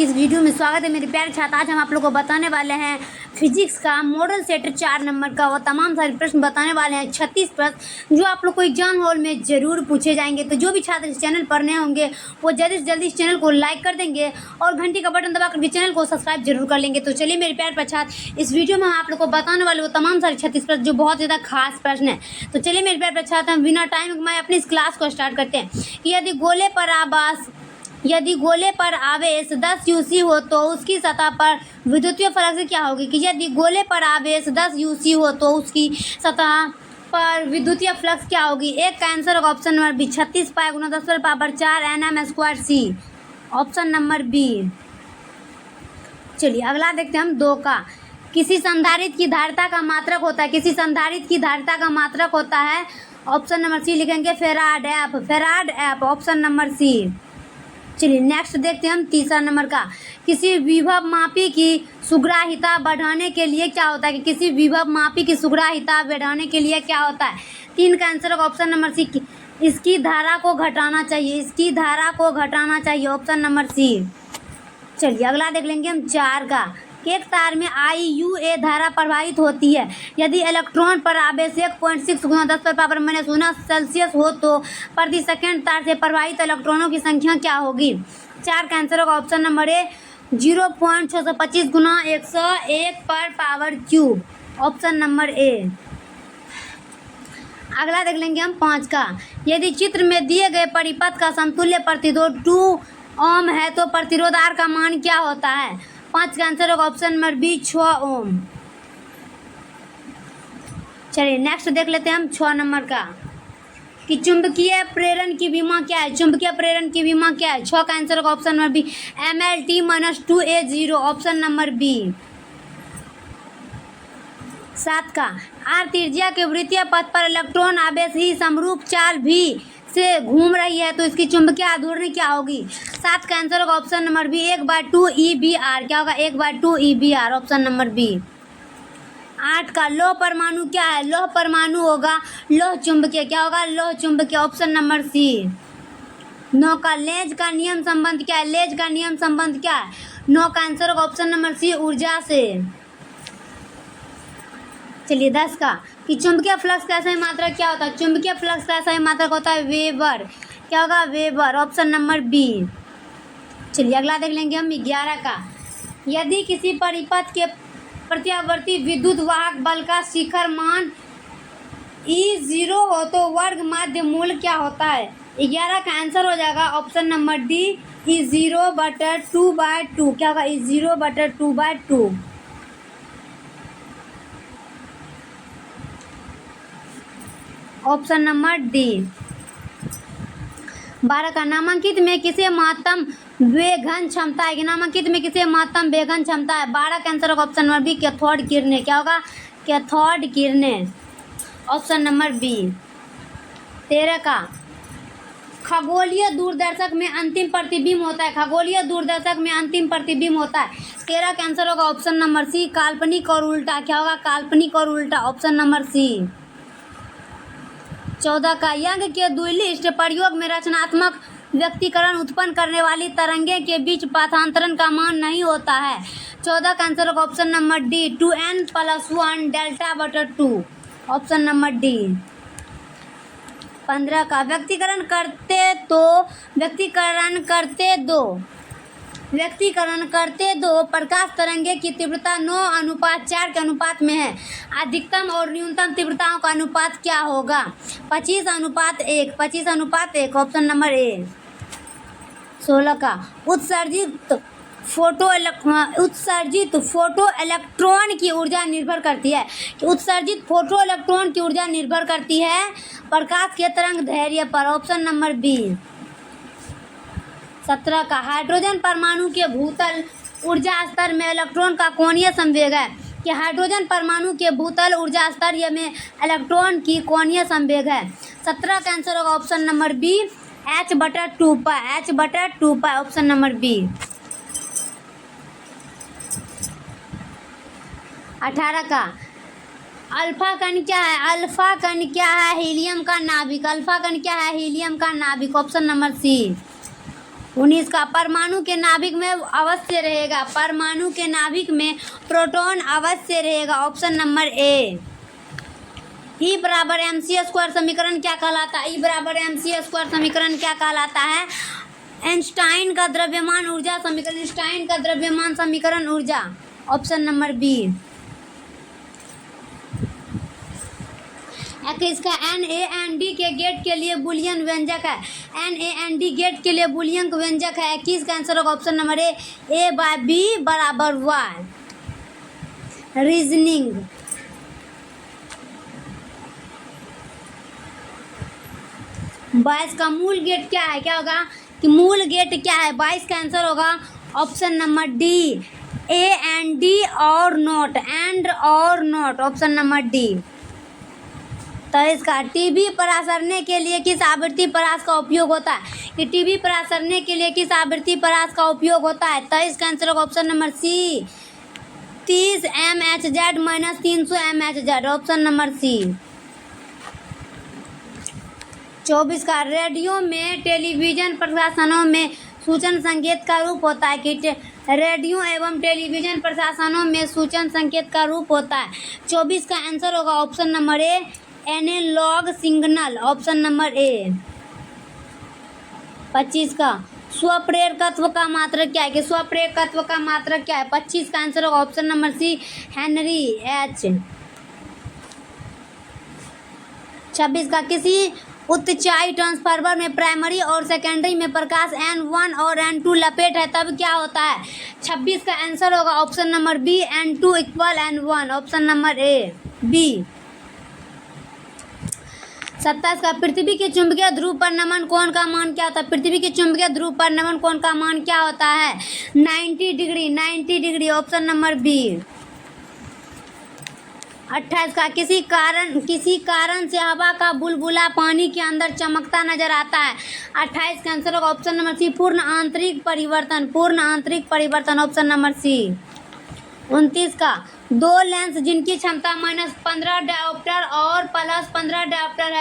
की इस वीडियो में स्वागत है मेरे प्यारे छात्र। आज हम आप लोगों को बताने वाले हैं फिजिक्स का मॉडल सेट 4 नंबर का वो तमाम सारे प्रश्न बताने वाले हैं। 36 प्रश्न जो आप लोग को एग्जाम हॉल में ज़रूर पूछे जाएंगे। तो जो भी छात्र इस चैनल पर नए होंगे वो जल्दी से जल्दी इस चैनल को लाइक कर देंगे और घंटी का बटन दबा करके चैनल को सब्सक्राइब जरूर कर लेंगे। तो चलिए मेरे प्यारे छात्र, इस वीडियो में हम आप लोग को बताने वाले वो तमाम सारे 36 प्रश्न जो बहुत ज़्यादा खास प्रश्न है। तो चलिए मेरे प्यारे छात्र, हम बिना टाइम गंवाए अपनी इस क्लास को स्टार्ट करते हैं कि यदि गोले पर आवेश 10 यूसी हो तो उसकी सतह पर विद्युतीय फ्लक्स क्या होगी। कि यदि गोले पर आवेश 10 यूसी हो तो उसकी सतह पर विद्युतीय फ्लक्स क्या होगी। एक का आंसर होगा ऑप्शन नंबर बी, 36 पाई गुना 10⁻⁴ Nm² सी, ऑप्शन नंबर बी। चलिए अगला देखते हैं हम 2 का। किसी संधारित्र की धारिता का मात्रक होता है। किसी संधारित्र की धारिता का मात्रक होता है, ऑप्शन नंबर सी लिखेंगे farad F, option number C. चलिए नेक्स्ट देखते हैं हम 3 नंबर का। किसी विभव मापी की सुग्राहिता बढ़ाने के लिए क्या होता है। कि किसी विभव मापी की सुग्राहिता बढ़ाने के लिए क्या होता है। 3 का आंसर होगा ऑप्शन नंबर सी, इसकी धारा को घटाना चाहिए, ऑप्शन नंबर सी। चलिए अगला देख लेंगे हम 4 का। एक तार में IUA धारा प्रवाहित होती है। यदि इलेक्ट्रॉन पर आवेश 1.6 गुना 10⁻⁻⁰ सेल्सियस हो तो प्रति सेकंड तार से प्रवाहित इलेक्ट्रॉनों की संख्या क्या होगी। 4 का आंसर होगा ऑप्शन नंबर ए, 0.625 गुना 101/³ ऑप्शन नंबर ए। अगला देख लेंगे हम 5 का। यदि चित्र में दिए गए परिपथ का समतुल्य प्रतिरोध 2 ओम है तो प्रतिरोध R का मान क्या होता है। 5 का आंसर होगा ऑप्शन नंबर बी, 6 ओम। चलिए नेक्स्ट देख लेते हैं हम 6 नंबर का कि चुंबकीय प्रेरण की विमा क्या है। 6 का आंसर होगा option number B, Mlt-2A0, option number B. 7 का। R त्रिज्या के वृत्तीय पथ पर इलेक्ट्रॉन आवेश ही समरूप चाल भी से घूम रही है तो इसकी चुंबकीय आघूर्ण क्या होगी। 7 का आंसर होगा ऑप्शन नंबर बी, 1/2 EBR। क्या होगा, 1/2 EBR, ऑप्शन नंबर बी। 8 का। लौह परमाणु क्या है। लौह परमाणु होगा लौह चुंबकीय। क्या होगा, लौह चुंबकीय, ऑप्शन नंबर सी। 9 का। लेंज का नियम संबंध क्या है। 9 का आंसर होगा ऑप्शन नंबर सी, ऊर्जा से। चलिए 10 का कि चुंबकीय फ्लक्स का सही मात्रक क्या होता है। चुंबकीय फ्लक्स का सही मात्रक होता है वेबर। क्या होगा, वेबर, ऑप्शन नंबर बी। चलिए अगला देख लेंगे हम 11 का। यदि किसी परिपथ के प्रत्यावर्ती विद्युत वाहक बल का शिखर मान E0 हो तो वर्ग माध्य मूल क्या होता है। 11 का आंसर हो जाएगा ऑप्शन नंबर डी, E0/2/2। क्या होगा, E0/2/2, ऑप्शन नंबर डी। 12 का। नामांकित में किसे महत्तम वेगन क्षमता है। नामांकित में किसे महत्तम वेगन क्षमता है। 12 का आंसर होगा ऑप्शन नंबर बी, कैथोड किरणें। क्या होगा, कैथोड किरणें, ऑप्शन नंबर बी। 13 का। खगोलीय दूरदर्शक में अंतिम प्रतिबिंब होता है। 13 का आंसर होगा ऑप्शन नंबर सी, काल्पनिक और उल्टा। क्या होगा, काल्पनिक और उल्टा, ऑप्शन नंबर सी। 14 का। यंग के द्विलिष्ट प्रयोग में रचनात्मक व्यक्तीकरण उत्पन्न करने वाली तरंगें के बीच पाथांतरण का मान नहीं होता है। 14 का आंसर होगा option number D, 2n+1 delta, option number D. 15 का। व्यक्तीकरण करते दो प्रकाश तरंगे की तीव्रता 9:4 के अनुपात में है। अधिकतम और न्यूनतम तीव्रताओं का अनुपात क्या होगा। 25:1, ऑप्शन नंबर ए। 16 का। उत्सर्जित फोटो इलेक्ट्रॉन की ऊर्जा निर्भर करती है प्रकाश के तरंग दैर्ध्य पर, ऑप्शन नंबर बी। 17 का। हाइड्रोजन परमाणु के भूतल ऊर्जा स्तर में इलेक्ट्रॉन का कोणीय संवेग है। कि हाइड्रोजन परमाणु के भूतल ऊर्जा स्तर में इलेक्ट्रॉन की कोणीय संवेग है। 17 का आंसर होगा option number B, h/2π, option number B. 18 का। अल्फा कण क्या है। हीलियम का नाभिक। ऑप्शन नंबर सी। 19 का परमाणु के नाभिक में अवश्य रहेगा, परमाणु के नाभिक में प्रोटॉन अवश्य रहेगा, ऑप्शन नंबर ए। E बराबर mc स्क्वायर समीकरण क्या कहलाता है? E बराबर mc स्क्वायर समीकरण क्या कहलाता है? आइंस्टाइन का द्रव्यमान ऊर्जा समीकरण, आइंस्टाइन का द्रव्यमान समीकरण ऊर्जा, ऑप्शन नंबर बी। 21 का NaND के गेट के लिए बुलियन व्यंजक है, NaND गेट के लिए बुलियन व्यंजक है। 21 का आंसर होगा ऑप्शन नंबर ए, A/B बराबर Y। रीजनिंग, बाईस का मूल गेट क्या है? क्या होगा कि मूल गेट क्या है? 22 का आंसर होगा ऑप्शन नंबर डी, AND और नॉट, एंड और नॉट, ऑप्शन नंबर डी। तो इसका टीबी परासरने के लिए किस आवृत्ति परास का उपयोग होता है? कि टीबी परासरने के लिए किस आवृत्ति परास का उपयोग होता है? तो इसका आंसर होगा option number C, 30 mHz minus 300 mHz, option number C. 24 का रेडियो में टेलीविजन प्रसारणों में सूचन संकेत का रूप होता है कि रेडियो एवं टेलीविजन प्रसारणों में सूचन संकेत का रूप होता है। 24 का आंसर होगा option number A, analog signal, option number A. 25 का स्वप्रेरकत्व का मात्रक क्या है? कि स्वप्रेरकत्व का मात्रक क्या है? 25 का आंसर होगा option number C, henry H. 26 का किसी उच्चाई ट्रांसफार्मर में प्राइमरी और सेकेंडरी में प्रकाश N1 और N2 लपेट है तब क्या होता है? 26 का आंसर होगा option number B, N2 equal N1, option number A, B. 27 का पृथ्वी के चुंबकीय ध्रुव पर नमन कोण का मान क्या होता है? पृथ्वी के चुंबकीय ध्रुव पर नमन कोण का मान क्या होता है? 90 degree, 90 degree, option number B. 28 का किसी कारण से हवा का बुलबुला पानी के अंदर चमकता नजर आता है। 28 का आंसर होगा ऑप्शन नंबर सी, पूर्ण आंतरिक परिवर्तन, पूर्ण आंतरिक परिवर्तन, ऑप्शन नंबर सी। 29 का दो लेंस जिनकी क्षमता -15 डायोप्टर और +15 डायोप्टर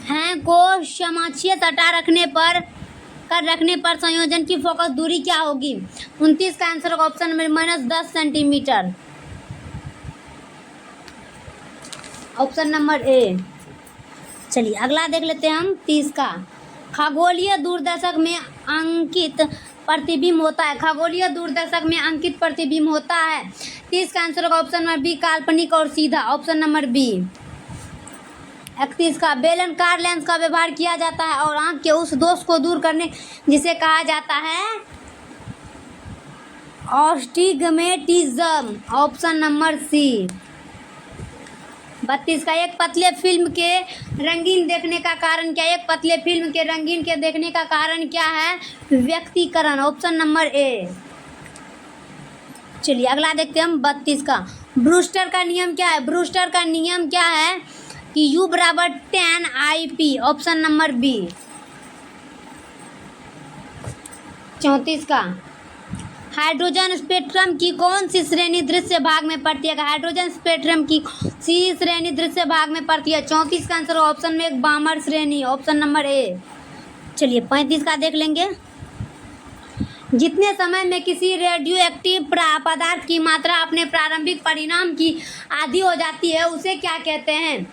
है को समाक्षीय सटा रखने पर संयोजन की फोकस दूरी क्या होगी? 29 का आंसर होगा option number -10 centimetre, option number ए। चलिए अगला देख लेते हैं हम 30 का। खगोलीय दूरदर्शक में अंकित प्रतिबिंब होता है, खगोलीय दूरदर्शक में अंकित प्रतिबिंब होता है। 30 का आंसर होगा ऑप्शन नंबर बी, काल्पनिक और सीधा, ऑप्शन नंबर बी। 31 का बेलनाकार लेंस का व्यवहार किया जाता है और आंख के उस दोष को दूर करने जिसे कहा जाता है ऑस्टिग्मेटिज्म, ऑप्शन नंबर सी। 32 का एक पतले फिल्म के रंगीन देखने का कारण क्या है? एक पतले फिल्म के रंगीन के देखने का कारण क्या है? व्यक्तिकरण, ऑप्शन नंबर ए। चलिए अगला देखते हैं हम 32 का। ब्रूस्टर का नियम क्या है? ब्रूस्टर का नियम क्या है कि U बराबर 10 IP, ऑप्शन नंबर बी। 34 का हाइड्रोजन स्पेक्ट्रम की कौन सी श्रेणी दृश्य भाग में पड़ती है? हाइड्रोजन स्पेक्ट्रम की सी श्रेणी दृश्य भाग में पड़ती है। 34 का आंसर ऑप्शन में एक बामर श्रेणी, ऑप्शन नंबर ए। चलिए 35 का देख लेंगे। जितने समय में किसी रेडियो एक्टिव पदार्थ की मात्रा अपने प्रारंभिक परिणाम की आधी हो जाती है उसे क्या कहते हैं?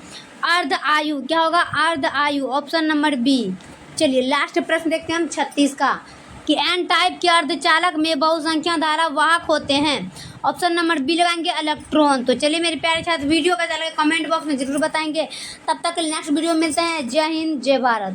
अर्ध आयु। क्या होगा? अर्ध आयु, ऑप्शन नंबर बी। चलिए लास्ट प्रश्न देखते हैं हम 36 का कि एन टाइप के अर्धचालक में बहुसंख्या धारा वाहक होते हैं। ऑप्शन नंबर बी लगाएंगे इलेक्ट्रॉन। तो चलिए मेरे प्यारे छात्र वीडियो का कमेंट बॉक्स में जरूर बताएंगे। तब तक नेक्स्ट वीडियो में मिलते हैं। जय हिंद, जय भारत।